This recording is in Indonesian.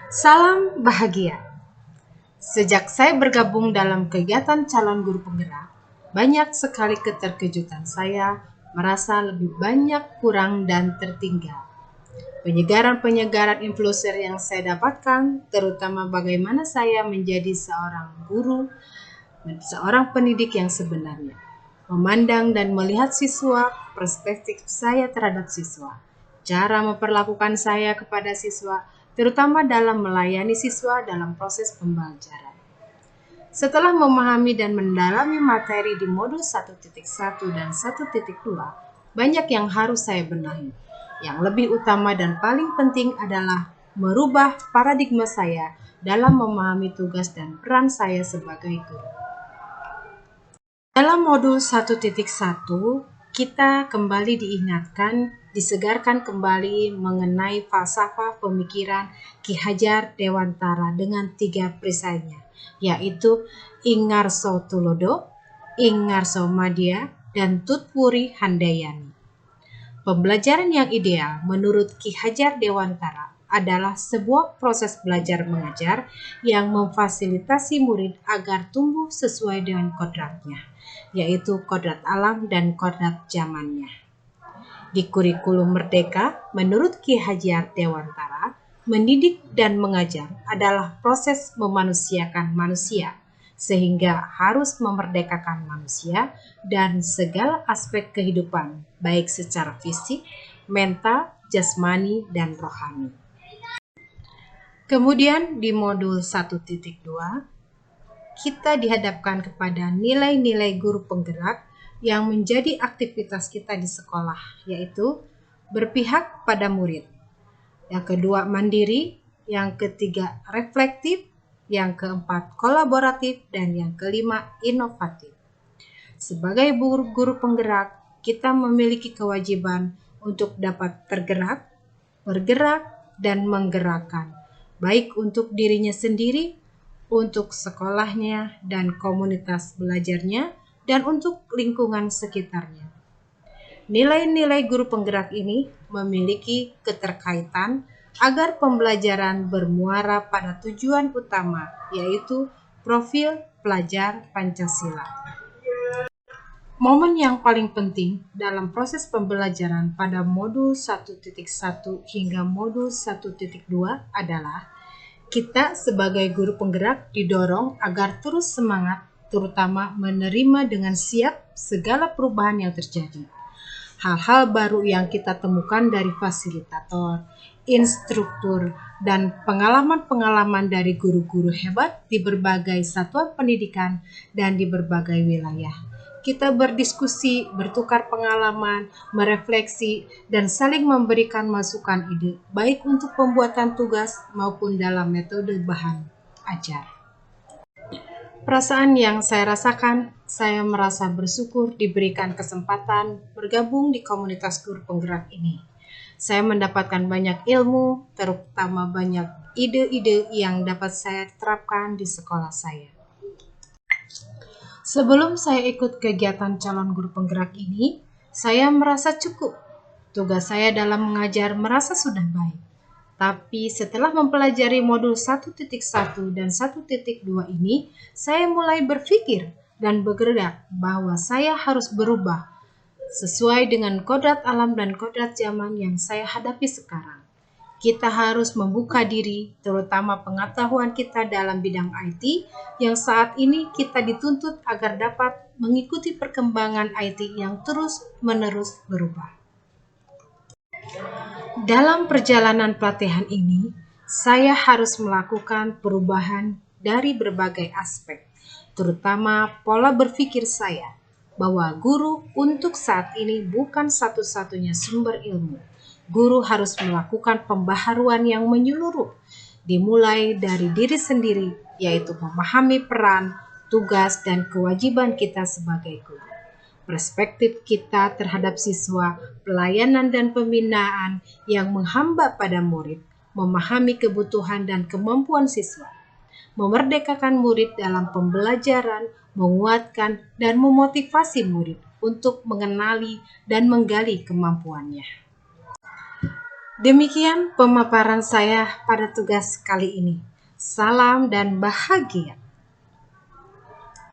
Salam bahagia. Sejak saya bergabung dalam kegiatan calon guru penggerak, banyak sekali keterkejutan saya merasa lebih banyak kurang dan tertinggal. Penyegaran-penyegaran influencer yang saya dapatkan, terutama bagaimana saya menjadi seorang guru, seorang pendidik yang sebenarnya. Memandang dan melihat siswa, perspektif saya terhadap siswa, cara memperlakukan saya kepada siswa, terutama dalam melayani siswa dalam proses pembelajaran. Setelah memahami dan mendalami materi di modul 1.1 dan 1.2, banyak yang harus saya benahi. Yang lebih utama dan paling penting adalah merubah paradigma saya dalam memahami tugas dan peran saya sebagai guru. Dalam modul 1.1, kita kembali diingatkan, disegarkan kembali mengenai falsafah pemikiran Ki Hajar Dewantara dengan 3 perisainya, yaitu Ingarso Tulodo, Ingarso Madya, dan Tutpuri Handayani. Pembelajaran yang ideal menurut Ki Hajar Dewantara adalah sebuah proses belajar mengajar yang memfasilitasi murid agar tumbuh sesuai dengan kodratnya, yaitu kodrat alam dan kodrat zamannya. Di kurikulum Merdeka, menurut Ki Hajar Dewantara, mendidik dan mengajar adalah proses memanusiakan manusia, sehingga harus memerdekakan manusia dan segala aspek kehidupan, baik secara fisik, mental, jasmani, dan rohani. Kemudian di modul 1.2, kita dihadapkan kepada nilai-nilai guru penggerak yang menjadi aktivitas kita di sekolah, yaitu berpihak pada murid. Yang kedua, mandiri. Yang ketiga, reflektif. Yang keempat, kolaboratif. Dan yang kelima, inovatif. Sebagai guru penggerak, kita memiliki kewajiban untuk dapat tergerak, bergerak, dan menggerakkan, baik untuk dirinya sendiri, untuk sekolahnya dan komunitas belajarnya, dan untuk lingkungan sekitarnya. Nilai-nilai guru penggerak ini memiliki keterkaitan agar pembelajaran bermuara pada tujuan utama, yaitu profil pelajar Pancasila. Momen yang paling penting dalam proses pembelajaran pada modul 1.1 hingga modul 1.2 adalah kita sebagai guru penggerak didorong agar terus semangat, terutama menerima dengan siap segala perubahan yang terjadi. Hal-hal baru yang kita temukan dari fasilitator, instruktur, dan pengalaman-pengalaman dari guru-guru hebat di berbagai satuan pendidikan dan di berbagai wilayah. Kita berdiskusi, bertukar pengalaman, merefleksi, dan saling memberikan masukan ide, baik untuk pembuatan tugas maupun dalam metode bahan ajar. Perasaan yang saya rasakan, saya merasa bersyukur diberikan kesempatan bergabung di komunitas guru penggerak ini. Saya mendapatkan banyak ilmu, terutama banyak ide-ide yang dapat saya terapkan di sekolah saya. Sebelum saya ikut kegiatan calon guru penggerak ini, saya merasa cukup. Tugas saya dalam mengajar merasa sudah baik. Tapi setelah mempelajari modul 1.1 dan 1.2 ini, saya mulai berpikir dan bergerak bahwa saya harus berubah sesuai dengan kodrat alam dan kodrat zaman yang saya hadapi sekarang. Kita harus membuka diri, terutama pengetahuan kita dalam bidang IT, yang saat ini kita dituntut agar dapat mengikuti perkembangan IT yang terus-menerus berubah. Dalam perjalanan pelatihan ini, saya harus melakukan perubahan dari berbagai aspek, terutama pola berpikir saya, bahwa guru untuk saat ini bukan satu-satunya sumber ilmu. Guru harus melakukan pembaharuan yang menyeluruh, dimulai dari diri sendiri, yaitu memahami peran, tugas, dan kewajiban kita sebagai guru. Perspektif kita terhadap siswa, pelayanan dan pembinaan yang menghamba pada murid, memahami kebutuhan dan kemampuan siswa, memerdekakan murid dalam pembelajaran, menguatkan dan memotivasi murid untuk mengenali dan menggali kemampuannya. Demikian pemaparan saya pada tugas kali ini. Salam dan bahagia.